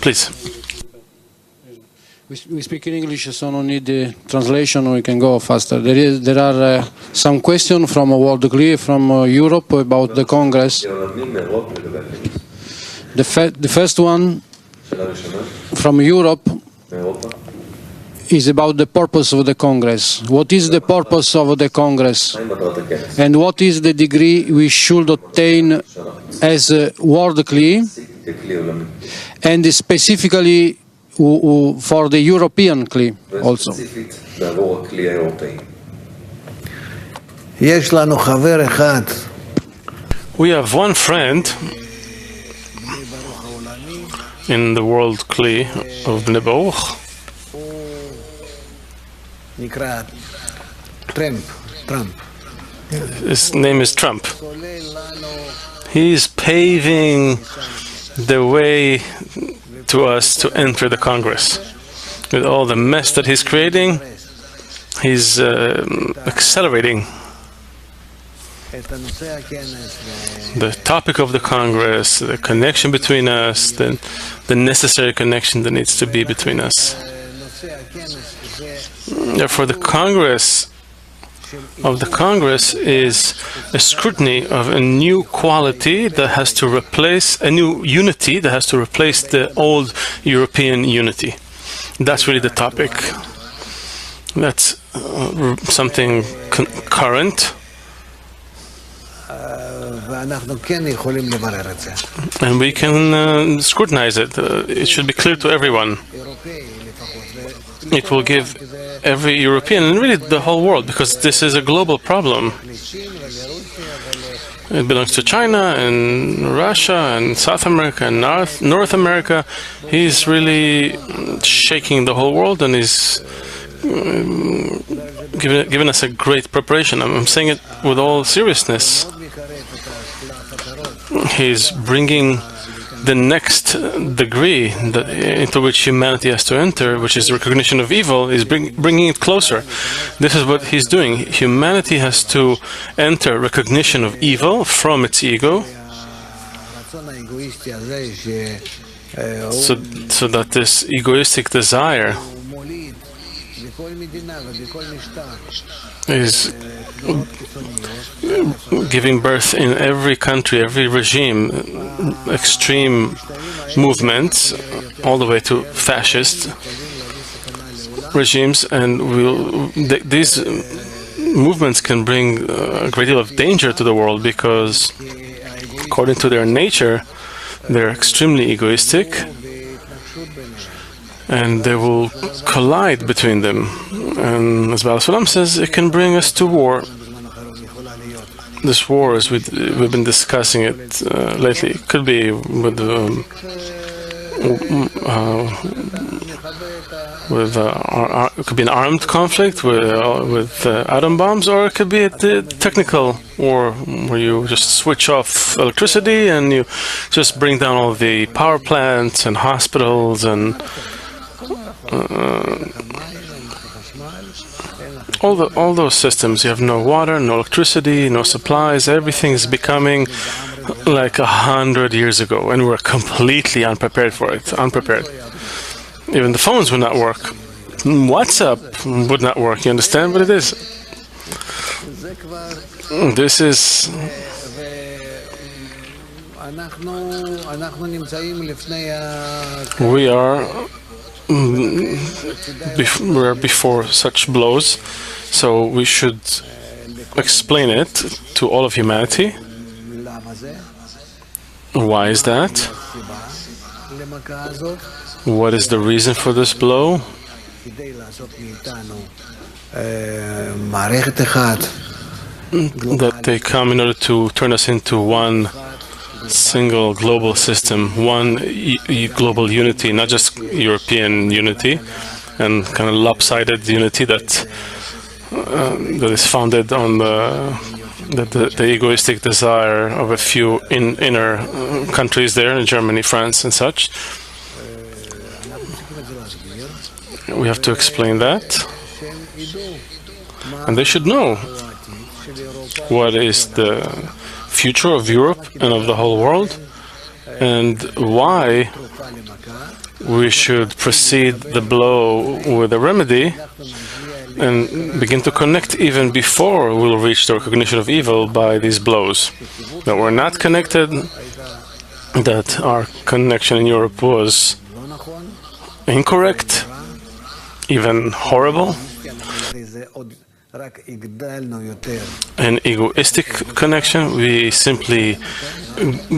Please. We speak in English, so no need the translation. We can go faster. There are some questions from World Clear from Europe about the Congress. The first one from Europe is about the purpose of the Congress. What is the purpose of the Congress? And what is the degree we should obtain as a World Clear? And specifically for the European CLI also. We have one friend in the world CLI of Bnei Baruch. His name is Trump. He is paving the way to us to enter the Congress. With all the mess that he's creating, he's accelerating the topic of the Congress, the connection between us, the necessary connection that needs to be between us. Therefore, the Congress is a scrutiny of a new quality that has to replace a new unity that has to replace the old European unity. That's really the topic. That's something current. And we can scrutinize it. It should be clear to everyone. It will give every European, and really the whole world, because this is a global problem. It belongs to China and Russia and South America and North America. He's really shaking the whole world, and he's giving us a great preparation. I'm saying it with all seriousness. He's bringing the next degree into which humanity has to enter, which is recognition of evil, is bringing it closer. This is what he's doing. Humanity has to enter recognition of evil from its ego, so that this egoistic desire is giving birth in every country, every regime, extreme movements, all the way to fascist regimes, and these movements can bring a great deal of danger to the world because, according to their nature, they're extremely egoistic, and they will collide between them. And as Baal Sulam says, it can bring us to war. This war, as we've been discussing it lately, it could be with it could be an armed conflict with atom bombs, or it could be a technical war where you just switch off electricity and you just bring down all the power plants and hospitals and all those systems. You have no water, no electricity, no supplies. Everything is becoming like 100 years ago, and we're completely unprepared for it. Unprepared. Even the phones would not work. WhatsApp would not work. You understand what it is? This is. We're before such blows, so we should explain it to all of humanity. Why is that? What is the reason for this blow? That they come in order to turn us into one single global system, one global unity, not just European unity and kind of lopsided unity that is founded on the egoistic desire of a few inner countries there in Germany, France, and such. We have to explain that, and they should know what is the future of Europe and of the whole world, and why we should precede the blow with a remedy and begin to connect even before we'll reach the recognition of evil by these blows. That we're not connected, that our connection in Europe was incorrect, even horrible, an egoistic connection. We simply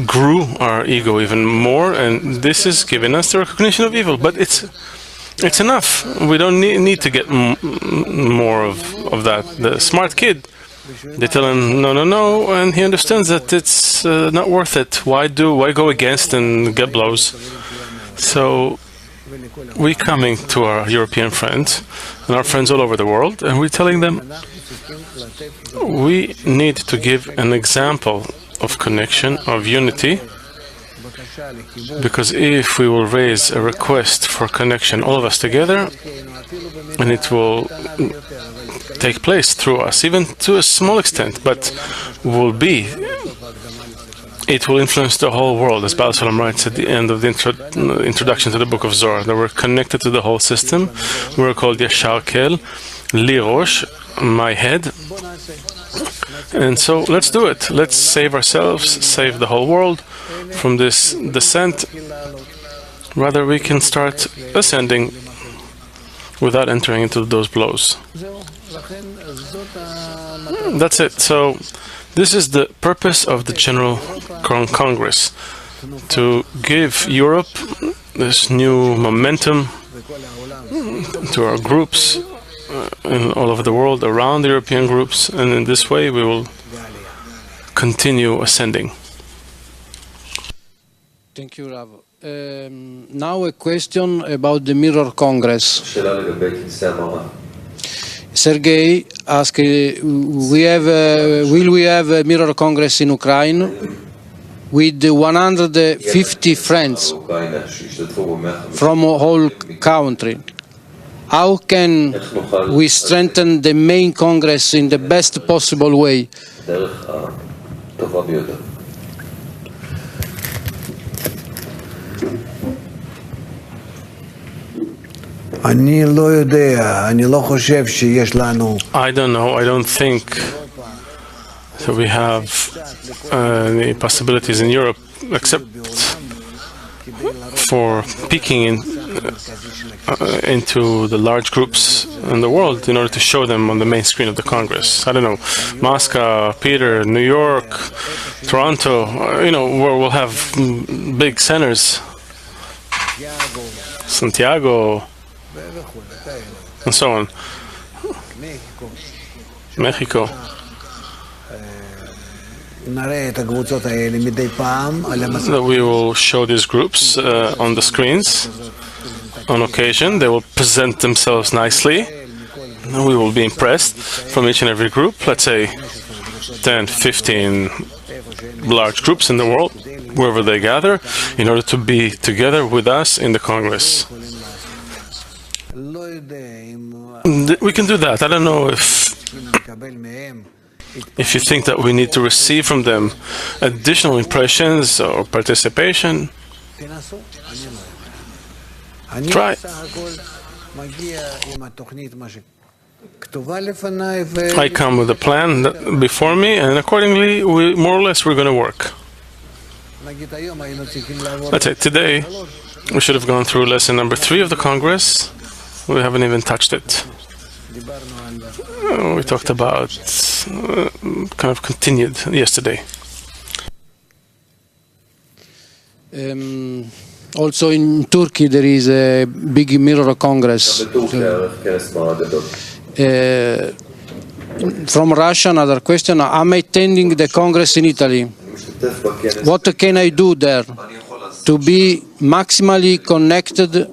grew our ego even more, and this is giving us the recognition of evil. But it's enough. We don't need to get more of that. The smart kid, they tell him no, no, no, and he understands that it's not worth it. Why go against and get blows? So we're coming to our European friends and our friends all over the world, and we're telling them we need to give an example of connection, of unity, because if we will raise a request for connection, all of us together, and it will take place through us, even to a small extent, but it will influence the whole world, as Baal Shalom writes at the end of the introduction to the book of Zohar, that we're connected to the whole system. We're called Yashar Kel, Li Rosh, my head. And so let's do it. Let's save ourselves, save the whole world from this descent. Rather, we can start ascending without entering into those blows. That's it. So this is the purpose of the General Congress, to give Europe this new momentum to our groups all over the world, around the European groups, and in this way we will continue ascending. Thank you, Rav. Now a question about the Mirror Congress. Sergei asked, will we have a Mirror Congress in Ukraine with 150 friends from a whole country? How can we strengthen the main Congress in the best possible way? I don't know. I don't think that we have any possibilities in Europe except for peeking into the large groups in the world in order to show them on the main screen of the Congress. I don't know, Moscow, Peter, New York, Toronto, where we'll have big centers, Santiago, and so on. Mexico. That we will show these groups on the screens on occasion. They will present themselves nicely. We will be impressed from each and every group. Let's say 10, 15 large groups in the world, wherever they gather, in order to be together with us in the Congress. We can do that. I don't know if you think that we need to receive from them additional impressions or participation. Try. I come with a plan before me, and accordingly, more or less, we're going to work. Let's say today, we should have gone through lesson number 3 of the Congress. We haven't even touched it. We talked about, kind of continued yesterday. Also in Turkey there is a big Mirror Congress. From Russia, another question. I'm attending the Congress in Italy. What can I do there to be maximally connected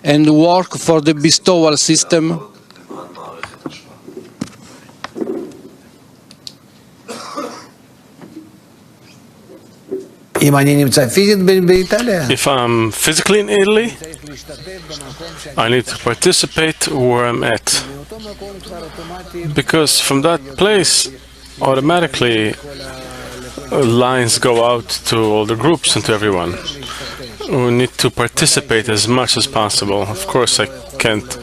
and work for the bestowal system? If I'm physically in Italy, I need to participate where I'm at. Because from that place, automatically lines go out to all the groups and to everyone. We need to participate as much as possible. Of course, I can't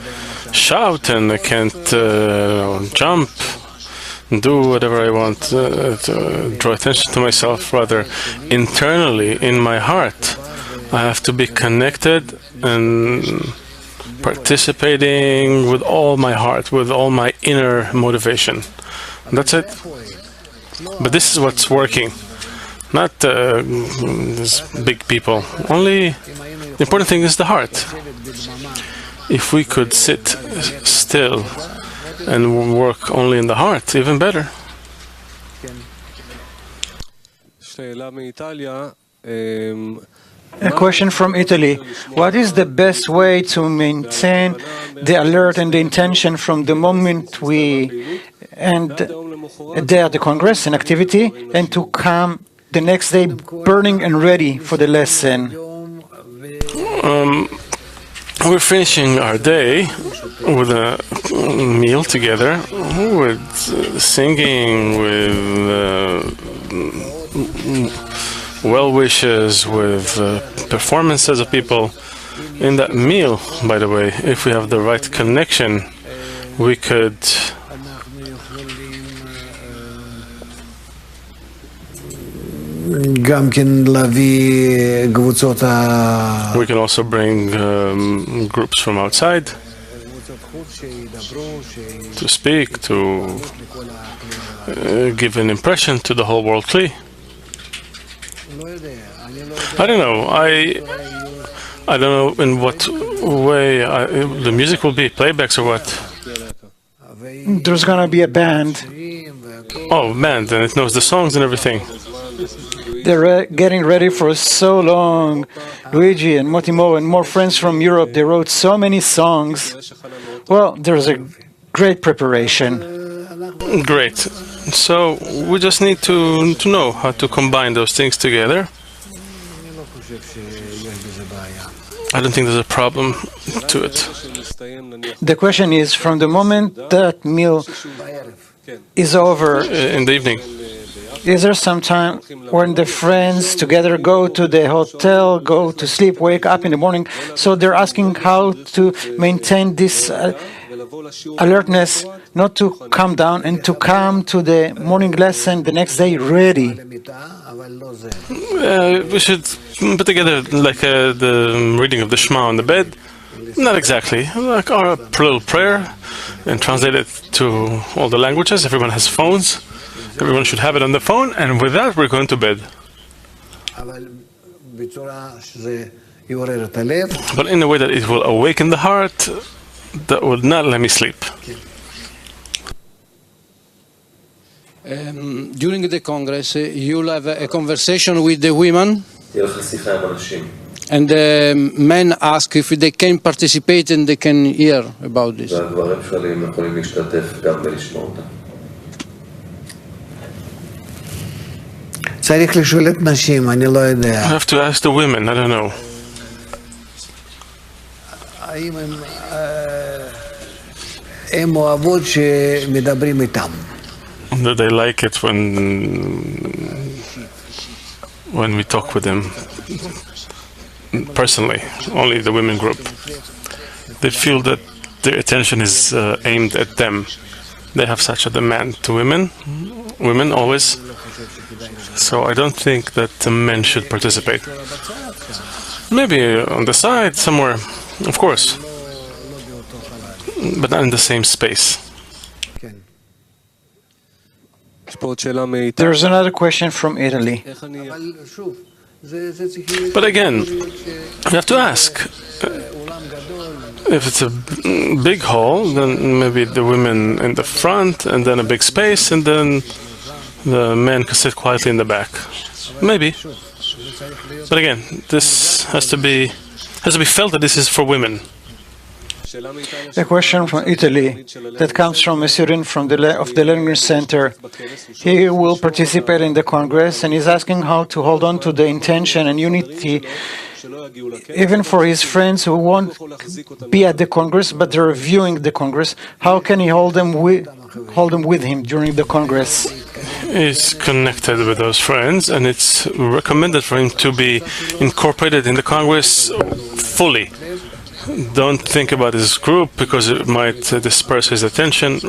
shout and I can't jump, do whatever I want to draw attention to myself. Rather, internally, in my heart, I have to be connected and participating with all my heart, with all my inner motivation. That's it. But this is what's working, not these big people. Only the important thing is the heart. If we could sit still and work only in the heart, even better. A question from Italy. What is the best way to maintain the alert and the intention from the moment we end a day at the Congress, an activity, and to come the next day burning and ready for the lesson? We're finishing our day with a meal together, with singing, with well wishes, with performances of people. In that meal, by the way, if we have the right connection, we could we can also bring groups from outside to speak, to give an impression to the whole world Kli. I don't know. I don't know in what way the music will be, playbacks or what. There's going to be a band. Oh, band, and it knows the songs and everything. They're getting ready for so long. Luigi and Motimo and more friends from Europe, they wrote so many songs. Well, there's a great preparation. Great. So we just need to know how to combine those things together. I don't think there's a problem to it. The question is, from the moment that meal is over, in the evening, is there some time when the friends together go to the hotel, go to sleep, wake up in the morning? So they're asking how to maintain this alertness, not to come down and to come to the morning lesson the next day ready. We should put together like the reading of the Shema on the bed. Not exactly, like our little prayer, and translate it to all the languages. Everyone has phones. Everyone should have it on the phone, and with that, we're going to bed. But in a way that it will awaken the heart, that will not let me sleep. During the Congress, you'll have a conversation with the women, and the men ask if they can participate and they can hear about this. I have to ask the women, I don't know. Do they like it when we talk with them personally, only the women group? They feel that their attention is aimed at them. They have such a demand to women always. So I don't think that the men should participate. Maybe on the side, somewhere, of course, but not in the same space. There's another question from Italy. But again, you have to ask. If it's a big hall, then maybe the women in the front, and then a big space, and then the men can sit quietly in the back. Maybe. But again, this has to be felt that this is for women. A question from Italy that comes from Meshurin of the Lenin Center. He will participate in the Congress and is asking how to hold on to the intention and unity, even for his friends who won't be at the Congress but they're viewing the Congress. How can he hold them with him during the Congress? is connected with those friends, and it's recommended for him to be incorporated in the Congress fully. Don't think about his group because it might disperse his attention.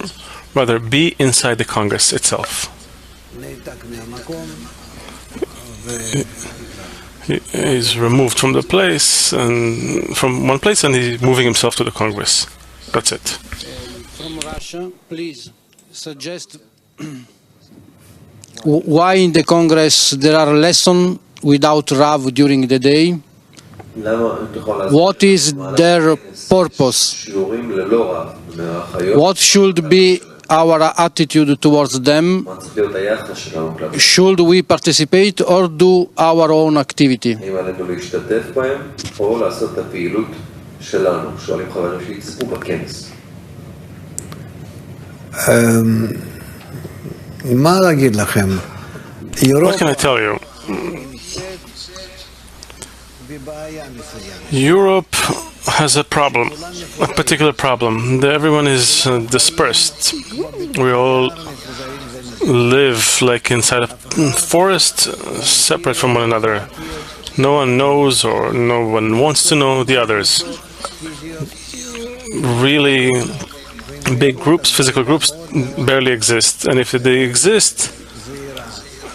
Rather, be inside the Congress itself. He's removed from the place and from one place, and he's moving himself to the Congress. That's it. From Russia, please suggest why in the Congress there are lessons without Rav during the day. What is their purpose? What should be our attitude towards them? Should we participate or do our own activity? What can I tell you? Europe has a problem, a particular problem. Everyone is dispersed. We all live like inside a forest, separate from one another. No one knows or no one wants to know the others. Really big groups, physical groups, barely exist. And if they exist,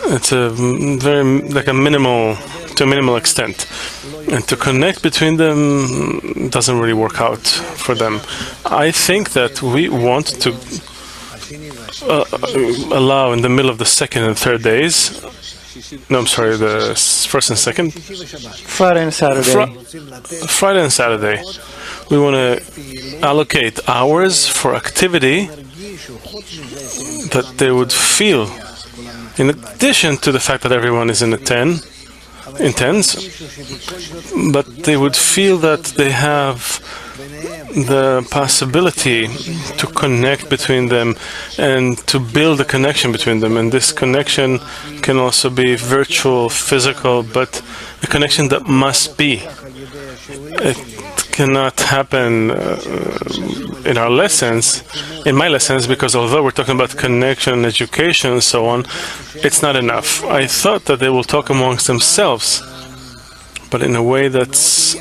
it's a minimal extent. And to connect between them doesn't really work out for them. I think that we want to allow in the middle of the second and third days, no, I'm sorry, the first and second? Friday and Saturday. Friday and Saturday. We want to allocate hours for activity that they would feel, in addition to the fact that everyone is in tens, but they would feel that they have the possibility to connect between them and to build a connection between them. And this connection can also be virtual, physical, but a connection that must be. It cannot happen in our lessons, in my lessons, because although we're talking about connection, education, and so on, it's not enough. I thought that they will talk amongst themselves, but in a way that's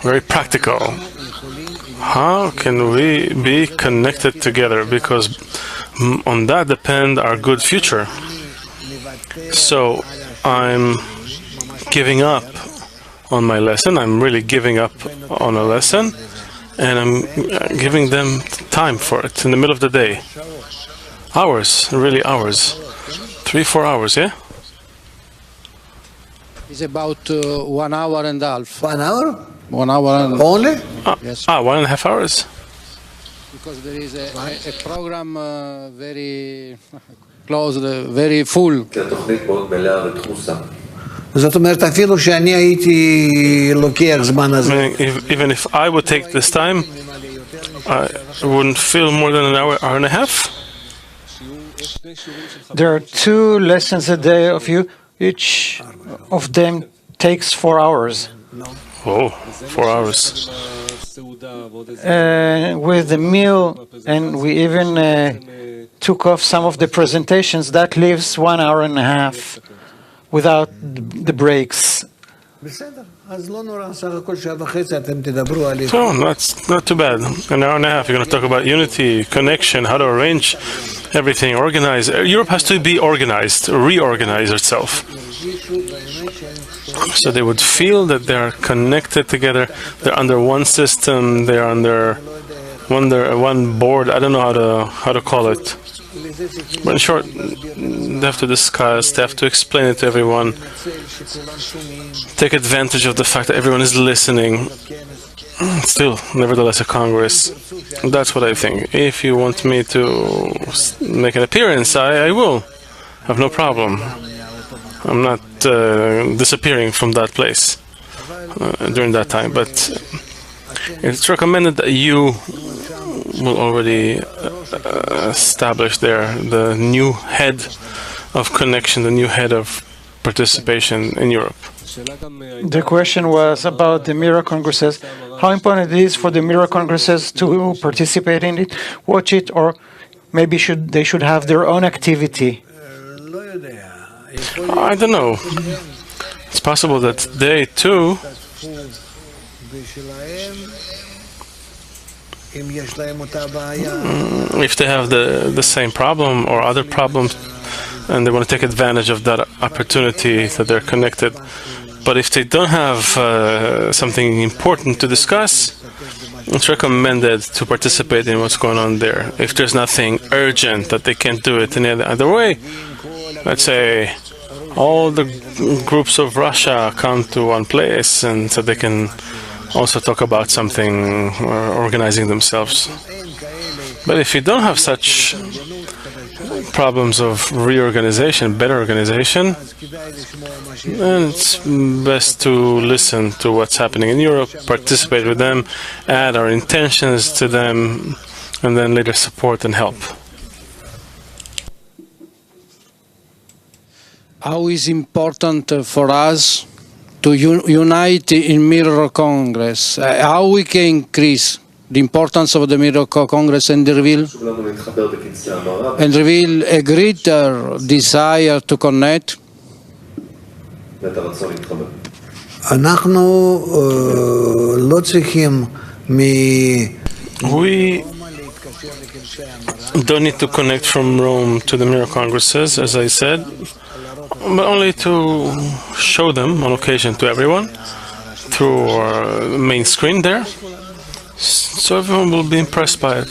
very practical. How can we be connected together? Because on that depends our good future. So I'm giving up on my lesson. I'm really giving up on a lesson, and I'm giving them time for it in the middle of the day. Hours, really hours. 3-4 hours, yeah? It's about 1 hour and a half. 1 hour? 1 hour and Only? yes. 1.5 hours. Because there is a program very close, very full. זאת אומרת, אפילו שאני הייתי לוקח זמן הזה. Even if I would take this time, I wouldn't feel more than an hour, hour and a half. There are 2 lessons a day of you. Each of them takes 4 hours. Oh, 4 hours. With the meal, and we even took off some of the presentations, that leaves 1 hour and a half without the breaks. So that's not too bad. An hour and a half, you're going to talk about unity, connection, how to arrange everything, organize. Europe has to be organized, reorganize itself. So they would feel that they are connected together, they're under one system, they're under one board. I don't know how to call it. But in short, they have to discuss, they have to explain it to everyone, take advantage of the fact that everyone is listening. Still, nevertheless, a Congress. That's what I think. If you want me to make an appearance, I will. I have no problem. I'm not disappearing from that place during that time, but it's recommended that you will already establish there the new head of connection, the new head of participation in Europe. The question was about the Mirror Congresses. How important it is for the Mirror Congresses to participate in it, watch it, or Maybe they should have their own activity. I don't know. It's possible that they too if they have the same problem or other problems and they want to take advantage of that opportunity that they're connected. But if they don't have something important to discuss, it's recommended to participate in what's going on there. If there's nothing urgent that they can't do it any other way, let's say all the groups of Russia come to one place and so they can also talk about something or organizing themselves. But if you don't have such problems of reorganization, better organization, then it's best to listen to what's happening in Europe, participate with them, add our intentions to them, and then later support and help. How is important for us to unite in Mirror Congress? How we can increase the importance of the Mirror Congress and reveal a greater desire to connect? We don't need to connect from Rome to the Mirror Congresses, as I said, but only to show them on occasion to everyone through our main screen there, so everyone will be impressed by it.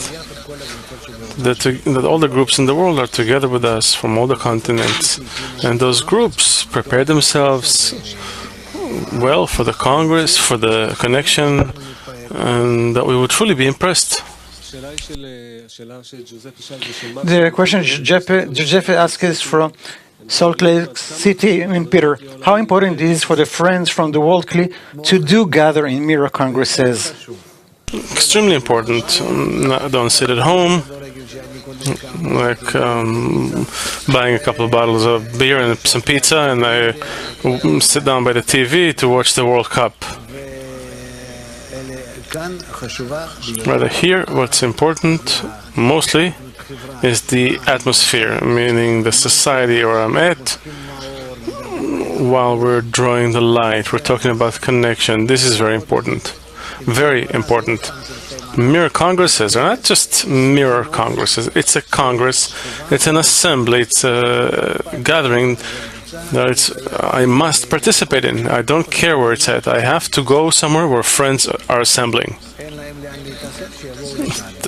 That all the groups in the world are together with us from all the continents, and those groups prepare themselves well for the Congress, for the connection, and that we would truly be impressed. The question Giuseppe asks is from Salt Lake City in Peter. How important it is for the friends from the World CLI to gather in Mirror Congresses? Extremely important. Don't sit at home, like buying a couple of bottles of beer and some pizza, and I sit down by the TV to watch the World Cup. Rather here, what's important mostly is the atmosphere, meaning the society where I'm at. While we're drawing the light, we're talking about connection. This is very important. Very important. Mirror Congresses are not just mirror Congresses. It's a Congress, it's an assembly, it's a gathering that I must participate in. I don't care where it's at. I have to go somewhere where friends are assembling.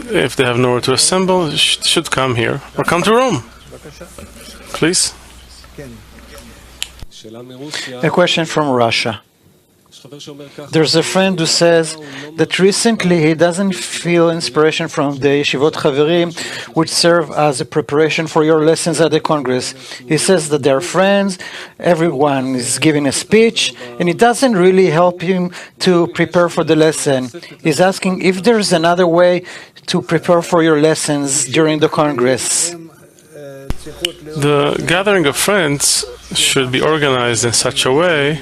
If they have nowhere to assemble, they should come here or come to Rome. Please. A question from Russia. There's a friend who says that recently he doesn't feel inspiration from the Yeshivot Chaverim, which serve as a preparation for your lessons at the Congress. He says that they're friends, everyone is giving a speech, and it doesn't really help him to prepare for the lesson. He's asking if there's another way to prepare for your lessons during the Congress. The gathering of friends should be organized in such a way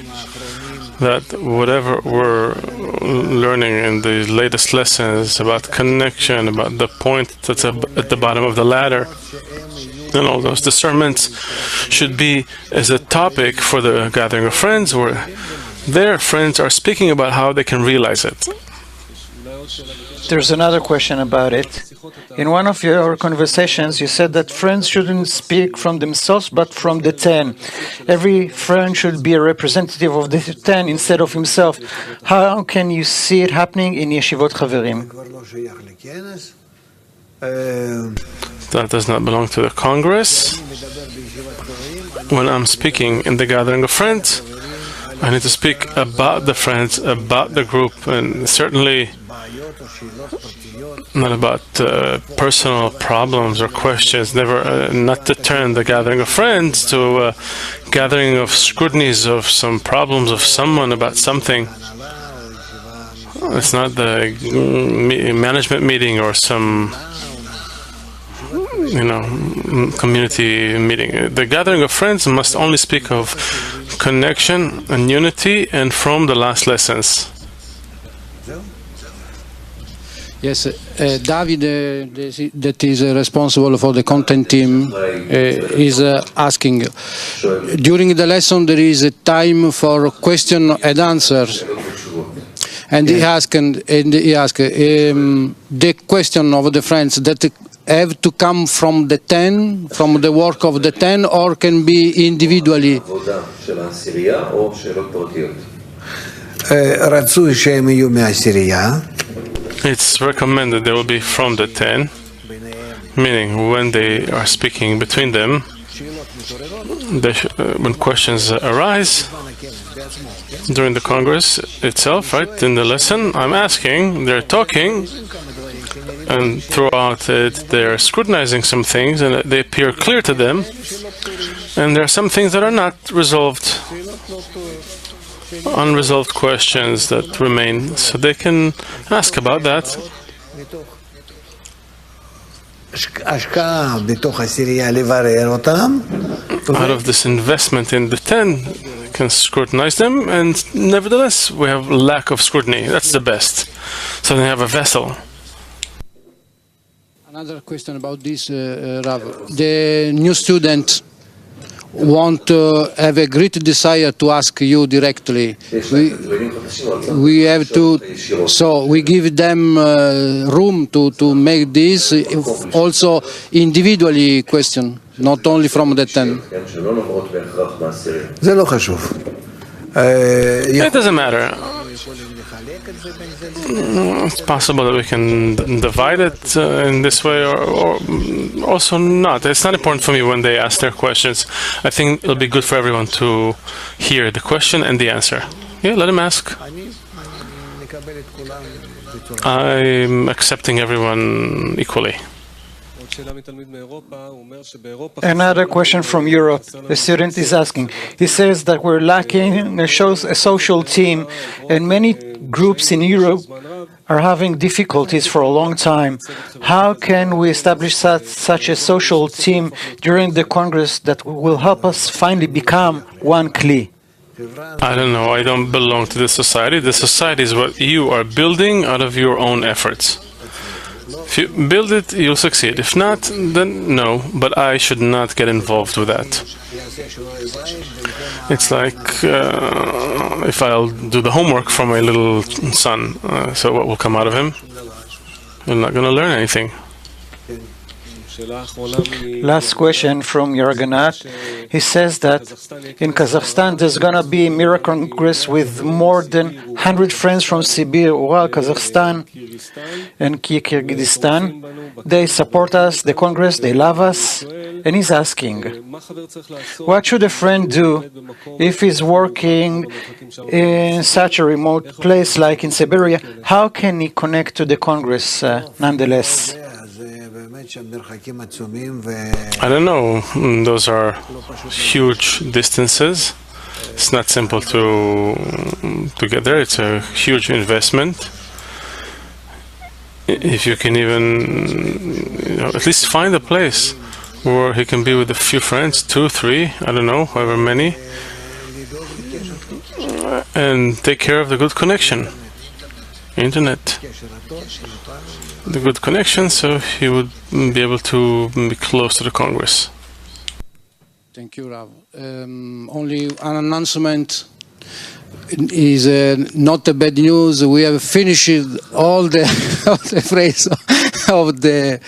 that whatever we're learning in the latest lessons about connection, about the point that's at the bottom of the ladder, and all those discernments should be as a topic for the gathering of friends, where their friends are speaking about how they can realize it. There's another question about it. In one of your conversations, you said that friends shouldn't speak from themselves, but from the 10. Every friend should be a representative of the 10 instead of himself. How can you see it happening in Yeshivot Chaverim? That does not belong to the Congress. When I'm speaking in the gathering of friends, I need to speak about the friends, about the group, and certainly not about personal problems or questions. Never, not to turn the gathering of friends to a gathering of scrutinies of some problems of someone about something. It's not the management meeting or some, community meeting. The gathering of friends must only speak of connection and unity, and from the last lessons. Yes, David, that is responsible for the content team, is asking. During the lesson, there is a time for question and answers, and he asked, the question of the friends that have to come from the 10, from the work of the 10, or can be individually. רצוי שהם יהיו מהעשירייה. It's recommended they will be from the 10, meaning when they are speaking between them, when questions arise during the Congress itself, right, in the lesson, I'm asking, they're talking, and throughout it they're scrutinizing some things and they appear clear to them, and there are some things that are not resolved, unresolved questions that remain, so they can ask about that. Out of this investment in the 10, can scrutinize them, and nevertheless we have lack of scrutiny. That's the best. So they have a vessel. Another question about this, Rav. The new student want to have a great desire to ask you directly. We have to, so we give them room to make this also individually question, not only from the 10. It doesn't matter. It's possible that we can divide it in this way, or also not. It's not important for me when they ask their questions. I think it'll be good for everyone to hear the question and the answer. Yeah, let him ask. I'm accepting everyone equally. Another question from Europe. The student is asking. He says that we're lacking a social team, and many groups in Europe are having difficulties for a long time. How can we establish such a social team during the Congress that will help us finally become one Kli? I don't know. I don't belong to this society. The society is what you are building out of your own efforts. If you build it, you'll succeed. If not, then no. But I should not get involved with that. It's like if I'll do the homework for my little son, so what will come out of him? I'm not going to learn anything. Last question from Yerganat. He says that in Kazakhstan there's going to be a Mirror Congress with more than 100 friends from Sibir, Ural, Kazakhstan, and Kyrgyzstan. They support us, the Congress, they love us. And he's asking, what should a friend do if he's working in such a remote place like in Siberia? How can he connect to the Congress nonetheless? I don't know. Those are huge distances. It's not simple to get there. It's a huge investment. If you can even, at least find a place where he can be with a few friends, 2, 3, I don't know, however many, and take care of the good connection. Internet. The good connection, so he would be able to be close to the Congress. Thank you, Rav. Only an announcement is not a bad news. We have finished all the phrase of the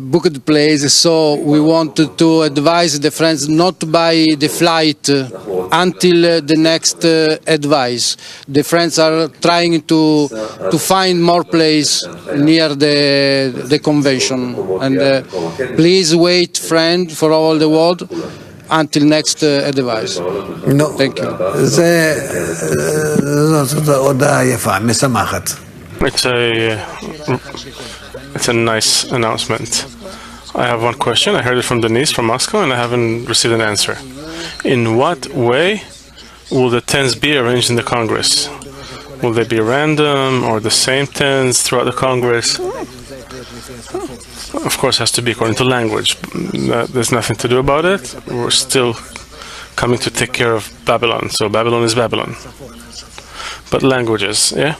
booked place, so we wanted to advise the friends not to buy the flight until the next advice. The friends are trying to find more place near the convention, and please wait, friend, for all the world until next advice. Thank you. It's a nice announcement. I have one question. I heard it from Denise from Moscow, and I haven't received an answer. In what way will the 10s be arranged in the Congress? Will they be random or the same 10s throughout the Congress? Of course, it has to be according to language. There's nothing to do about it. We're still coming to take care of Babylon. So Babylon is Babylon. But languages, yeah?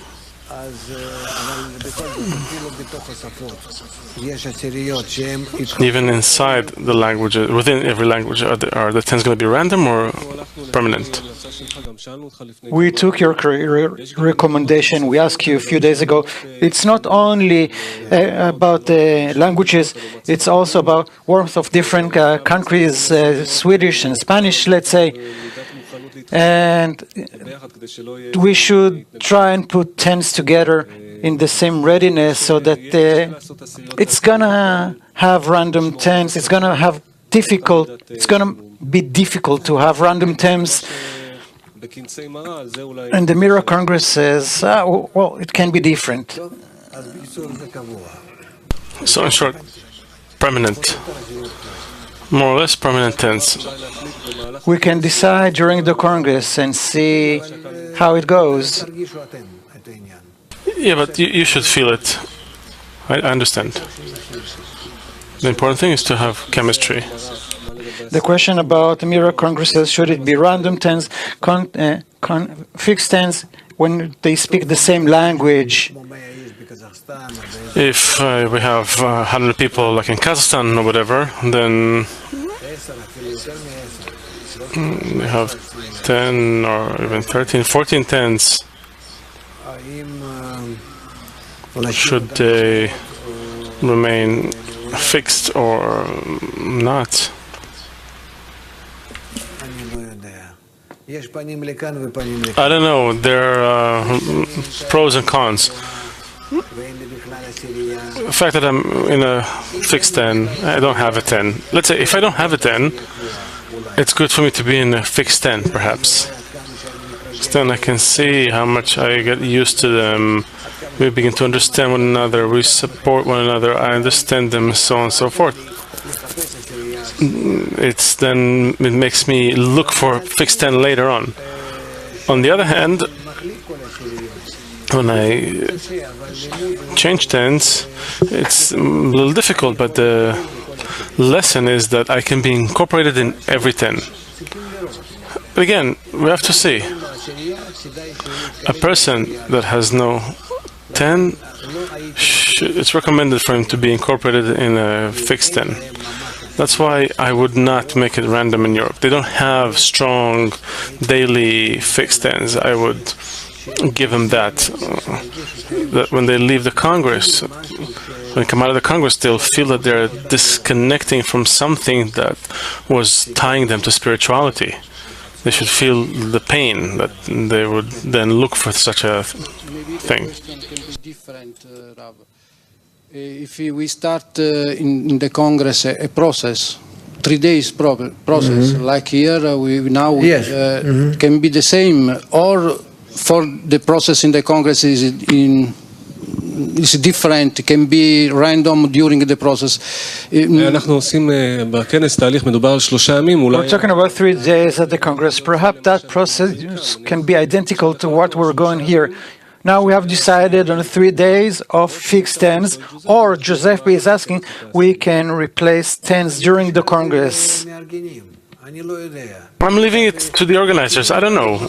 Even inside the language, within every language, are the tens going to be random or permanent? We took your recommendation. We asked you a few days ago. It's not only about the languages, it's also about words of different countries, Swedish and Spanish, let's say. And we should try and put tens together in the same readiness so that it's gonna have random tens. It's gonna be difficult to have random tens. And the Mirror Congress says, well, it can be different. So in short, permanent, more or less permanent tens. We can decide during the Congress and see how it goes. Yeah, but you should feel it. I understand. The important thing is to have chemistry. The question about the Mirror Congresses, should it be random tens, fixed tens, when they speak the same language? If we have 100 people like in Kazakhstan or whatever, then we have 10 or even 13, 14 tens. Should they remain fixed or not? I don't know. There are pros and cons. The fact that I'm in a fixed 10, I don't have a 10. Let's say if I don't have a 10, it's good for me to be in a fixed 10, perhaps. So then I can see how much I get used to them. We begin to understand one another. We support one another. I understand them, so on and so forth. It makes me look for fixed 10 later on. On the other hand, when I change tens, it's a little difficult, but the lesson is that I can be incorporated in every 10. Again, we have to see. A person that has no 10, it's recommended for him to be incorporated in a fixed 10. That's why I would not make it random in Europe. They don't have strong daily fixed tens. I would give them that when they leave the Congress, when they come out of the Congress, they'll feel that they're disconnecting from something that was tying them to spirituality. They should feel the pain that they would then look for such a thing. If we start in the Congress a process, 3 days process, like here we now can be the same, or for the process in the Congress is different, it can be random during the process. We're talking about 3 days at the Congress. Perhaps that process can be identical to what we're going here. Now we have decided on 3 days of fixed tens, or Giuseppe is asking, we can replace tens during the Congress. I'm leaving it to the organizers. I don't know.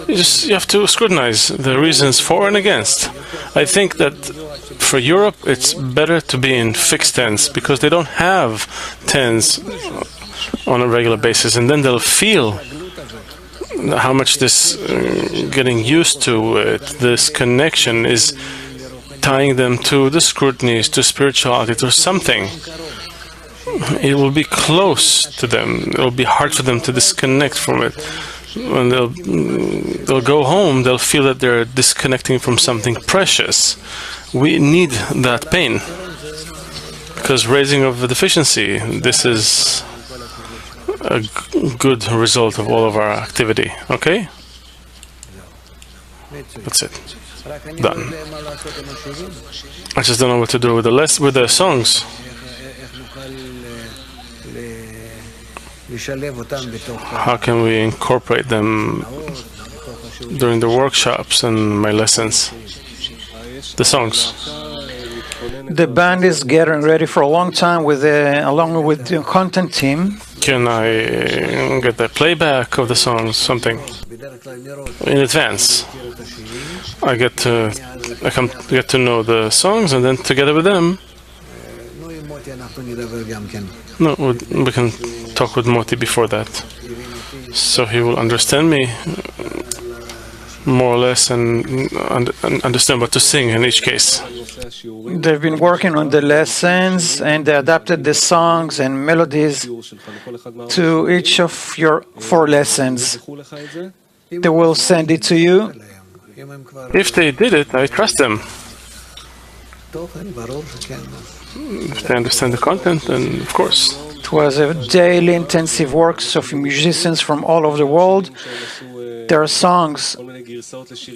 You have to scrutinize the reasons for and against. I think that for Europe, it's better to be in fixed tens because they don't have tens on a regular basis, and then they'll feel how much this getting used to it, this connection is tying them to the scrutinies, to spirituality, to something. It will be close to them. It will be hard for them to disconnect from it. When they'll go home, they'll feel that they're disconnecting from something precious. We need that pain because raising of the deficiency, this is a good result of all of our activity. Okay? That's it. Done. I just don't know what to do with the songs. How can we incorporate them during the workshops and my lessons? The songs. The band is getting ready for a long time along with the content team. Can I get the playback of the songs, something, in advance? I get to I come to get to know the songs, and then together with them, no, we can talk with Moti before that. So he will understand me more or less and understand what to sing in each case. They've been working on the lessons and they adapted the songs and melodies to each of your 4 lessons. They will send it to you. If they did it, I trust them. If they understand the content, then of course. It was a daily intensive works of musicians from all over the world. There are songs,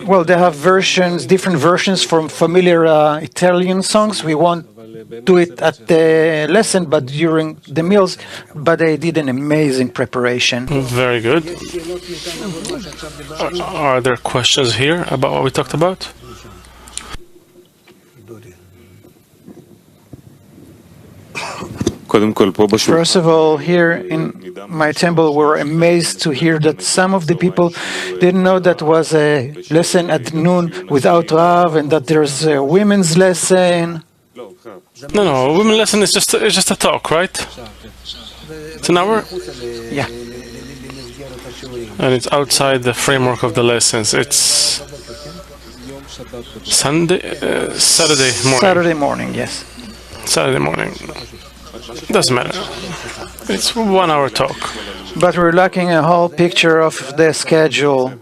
well, they have versions, different versions from familiar Italian songs. We won't do it at the lesson, but during the meals, but they did an amazing preparation. Very good. Are there questions here about what we talked about? First of all, here in my temple, we're amazed to hear that some of the people didn't know that was a lesson at noon without Rav, and that there's a women's lesson. No, women's lesson is just a talk, right? It's an hour? Yeah. And it's outside the framework of the lessons. It's Saturday morning. Saturday morning, yes. Saturday morning. Doesn't matter. It's 1 hour talk. But we're lacking a whole picture of the schedule.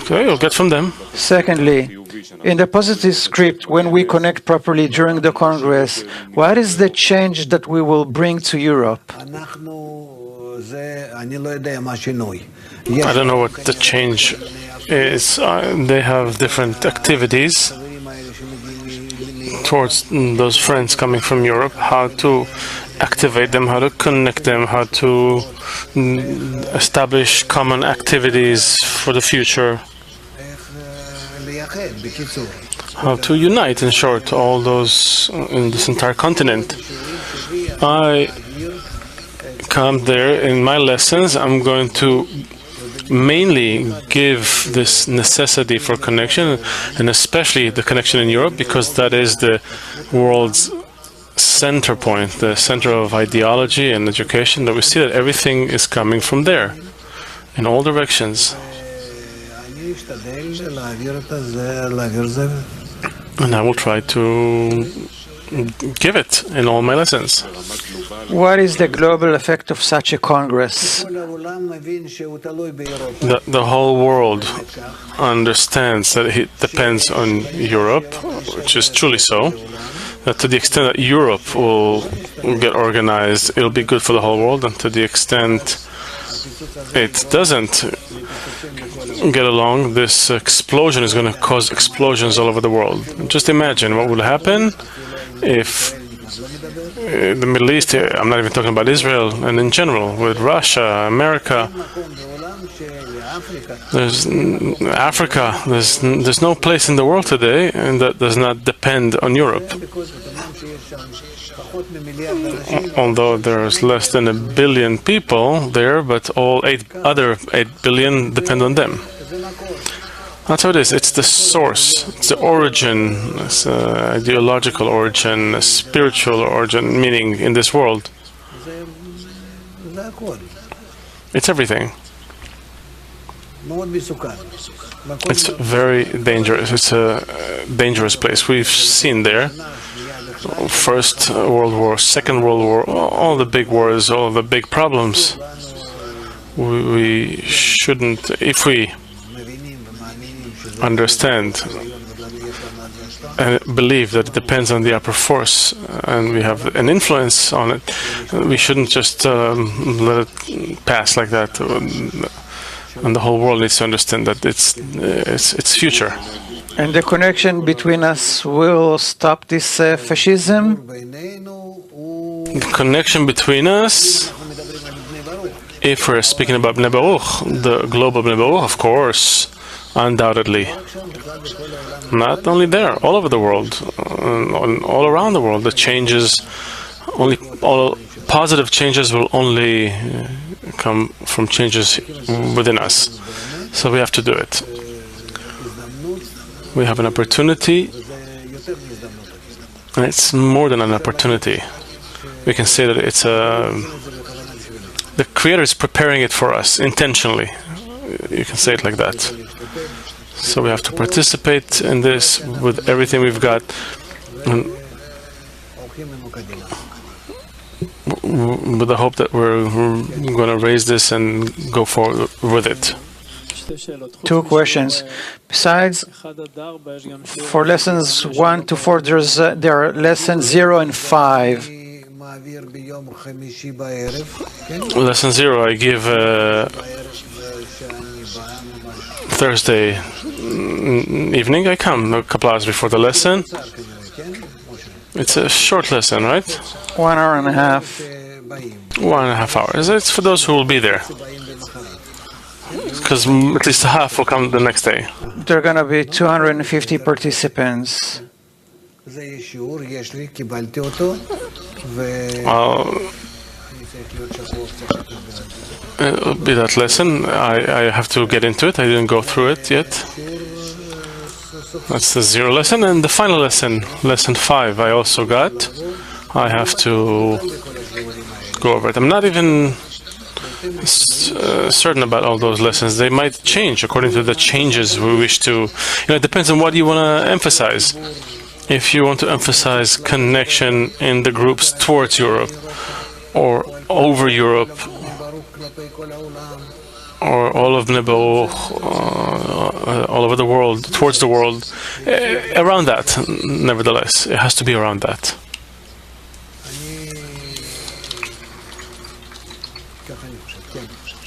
Okay, you'll get from them. Secondly, in the positive script, when we connect properly during the Congress, what is the change that we will bring to Europe? I don't know what the change is. They have different activities towards those friends coming from Europe, how to activate them, how to connect them, how to establish common activities for the future, how to unite, in short, all those in this entire continent. I come there in my lessons. I'm going to mainly give this necessity for connection, and especially the connection in Europe, because that is the world's center point, the center of ideology and education, that we see that everything is coming from there, in all directions. And I will try to give it in all my lessons. What is the global effect of such a Congress? The whole world understands that it depends on Europe, which is truly so. That to the extent that Europe will get organized, it'll be good for the whole world, and to the extent it doesn't get along, this explosion is going to cause explosions all over the world. Just imagine what would happen if the Middle East, I'm not even talking about Israel, and in general, with Russia, America, there's Africa, there's no place in the world today and that does not depend on Europe. Although there's less than 1 billion people there, but all 8 billion depend on them. That's how it is. It's the source, it's the origin, it's ideological origin, a spiritual origin, meaning in this world. It's everything. It's very dangerous. It's a dangerous place. We've seen there First World War, Second World War, all the big wars, all the big problems. We shouldn't, if we understand and believe that it depends on the upper force and we have an influence on it, we shouldn't just let it pass like that. And the whole world needs to understand that it's future. And the connection between us will stop this fascism? The connection between us, if we're speaking about Bnei Baruch, the global Bnei Baruch, of course, undoubtedly. Not only there, all over the world, all around the world, the changes, all positive changes will only come from changes within us. So we have to do it. We have an opportunity, and it's more than an opportunity. We can say that it's the Creator is preparing it for us intentionally. You can say it like that. So we have to participate in this with everything we've got, and with the hope that we're going to raise this and go forward with it. Two questions. Besides, for lessons 1 to 4, there are lessons 0 and 5. Lesson 0, I give Thursday evening. I come a couple hours before the lesson. It's a short lesson, right? 1 hour and a half. 1.5 hours. It's for those who will be there, because at least half will come the next day. There are going to be 250 participants. It'll be that lesson. I have to get into it. I didn't go through it yet. That's the 0 lesson. And the final lesson, lesson 5, I also got. I have to go over it. I'm not even certain about all those lessons. They might change according to the changes we wish to. It depends on what you want to emphasize. If you want to emphasize connection in the groups towards Europe, or over Europe, or all of Nebo, all over the world, towards the world, around that, nevertheless, it has to be around that.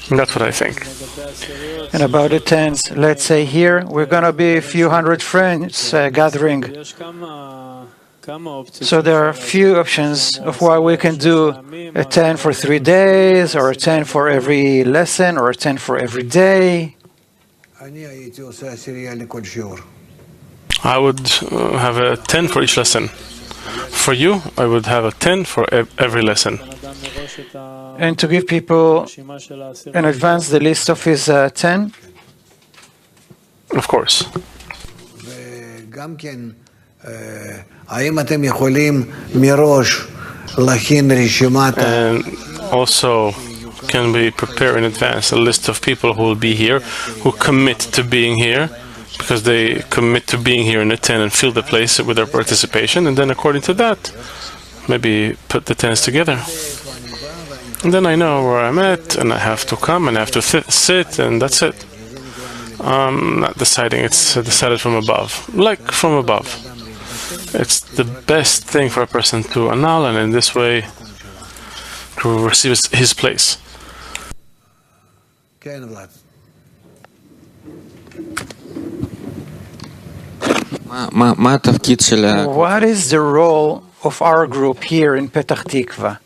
That's what I think. And about the tents, let's say here, we're going to be a few hundred friends gathering. So there are a few options of why we can do a 10 for 3 days, or a 10 for every lesson, or a 10 for every day. I would have a 10 for each lesson. For you, I would have a 10 for every lesson. And to give people in advance the list of his 10? Of course. And also, can we prepare in advance a list of people who will be here, who commit to being here, because they commit to being here and attend and fill the place with their participation, and then according to that, maybe put the tents together. And then I know where I'm at, and I have to come, and I have to sit, and that's it. I'm not deciding, it's decided from above, like from above. It's the best thing for a person to annul, and in this way, to receive his place. What is the role of our group here in Petach Tikva?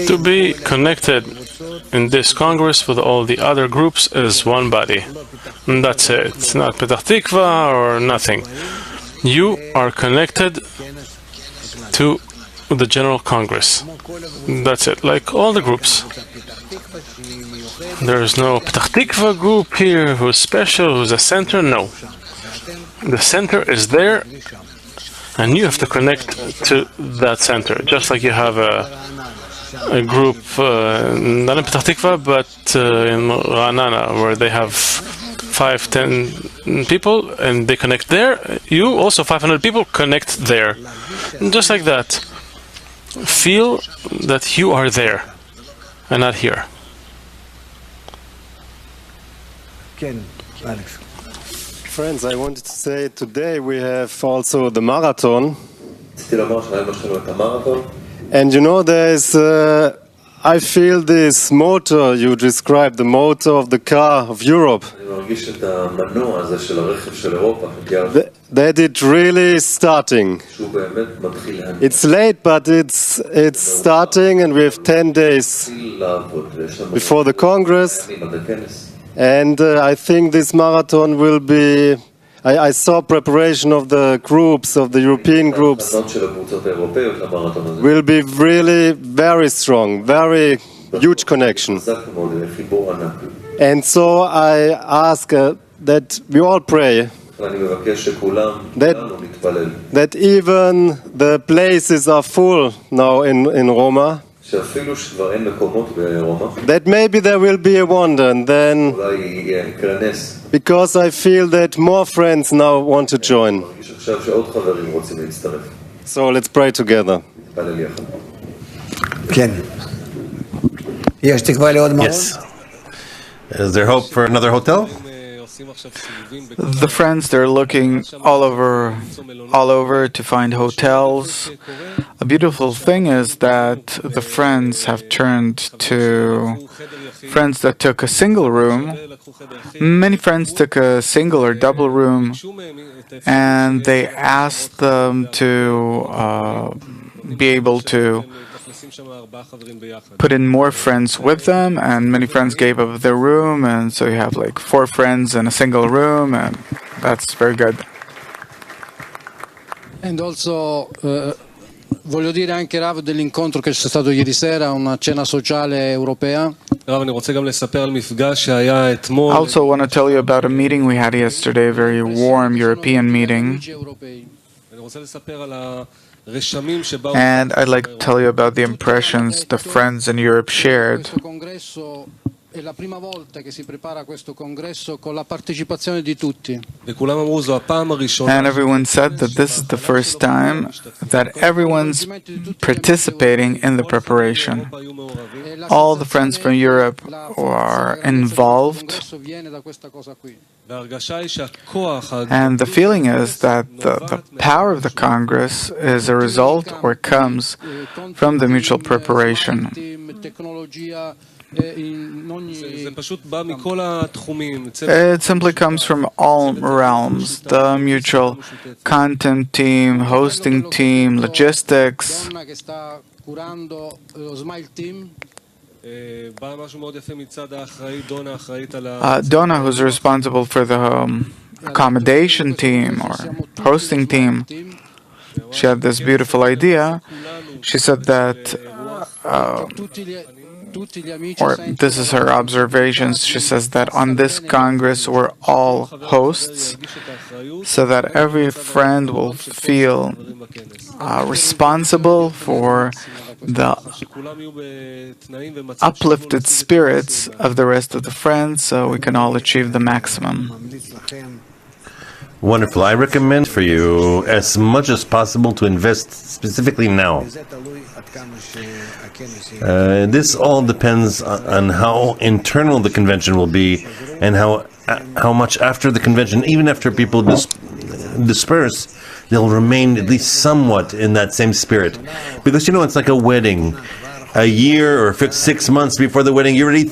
To be connected in this Congress with all the other groups as one body. And that's it. It's not Petach Tikva or nothing. You are connected to the General Congress. That's it, like all the groups. There's no Petach Tikva group here who's special, who's a center. No. The center is there, and you have to connect to that center. Just like you have a group, not in Petach Tikva, but in Ra'anana, where they have 5-10 people, and they connect there. You also 500 people connect there. And just like that. Feel that you are there and not here. Friends, I wanted to say today we have also the marathon. And there's I feel this motor you described, the motor of the car of Europe, that it really starting. It's late, but it's starting, and we have 10 days before the Congress. And I think this marathon will be, I saw preparation of the groups, of the European groups, will be really very strong, very huge connection. And so I ask that we all pray that even the places are full now in Roma, that maybe there will be a wonder, and then because I feel that more friends now want to join. So let's pray together. Yes. Is there hope for another hotel? The friends, they're looking all over to find hotels. A beautiful thing is that the friends have turned to friends that took a single room. Many friends took a single or double room, and they asked them to be able to put in more friends with them, and many friends gave up their room, and so you have like 4 friends in a single room, and that's very good. And also voglio dire anche, Rav, dell'incontro che c'è stato ieri sera, una cena sociale europea. I also want to tell you about a meeting we had yesterday, a very warm European meeting. And I'd like to tell you about the impressions the friends in Europe shared. È la prima volta che si prepara questo congresso con la partecipazione di tutti. And everyone said that this is the first time that everyone's participating in the preparation. All the friends from Europe are involved. And the feeling is that the power of the Congress is a result or comes from the mutual preparation. It simply comes from all realms: the mutual content team, hosting team, logistics. Donna, who's responsible for the accommodation team or hosting team, she had this beautiful idea. She said that or this is her observations. She says that on this Congress we're all hosts, so that every friend will feel responsible for the uplifted spirits of the rest of the friends, so we can all achieve the maximum. Wonderful. I recommend for you as much as possible to invest specifically now. This all depends on how internal the convention will be, and how much after the convention, even after people disperse, they'll remain at least somewhat in that same spirit. Because it's like a wedding. A year or 6 months before the wedding, you already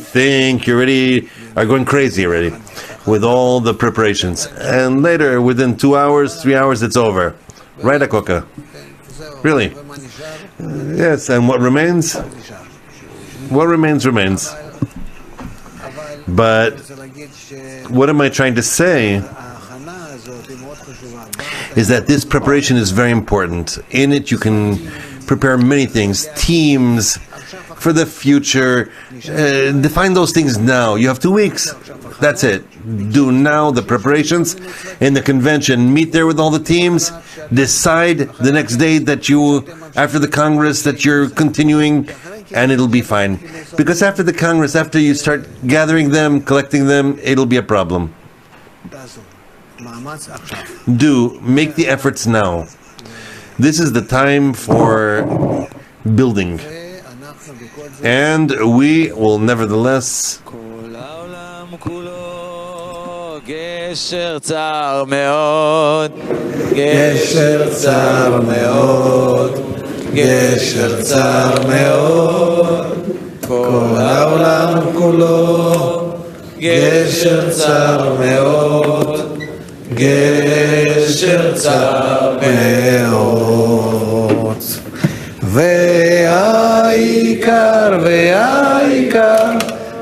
are going crazy already with all the preparations. And later, within 2 hours, 3 hours, it's over. Right, Akoka? Really? Yes, and what remains? What remains, remains. But what am I trying to say is that this preparation is very important. In it, you can prepare many things, teams, for the future. Define those things now. You have 2 weeks. That's it. Do now the preparations in the convention. Meet there with all the teams. Decide the next day that after the Congress, that you're continuing, and it'll be fine. Because after the Congress, after you start gathering them, collecting them, it'll be a problem. Make the efforts now. This is the time for building. And we will nevertheless גשר צר מאוד, גשר צר מאוד, גשר צר מאוד, כל העולם כולו, גשר צר מאוד, גשר צר מאוד. והעיקר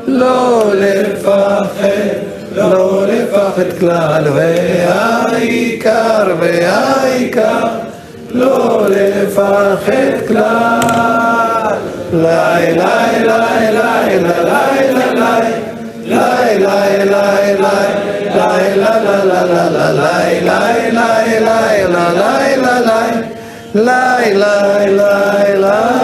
לא לפחד, לא לפחד כלל, והעיקר לא לפחד כלל. לי לי לי לי לי לי לי לי lie, lie, lie, lie, lie, lie, lie, lie, lie, lie, lie.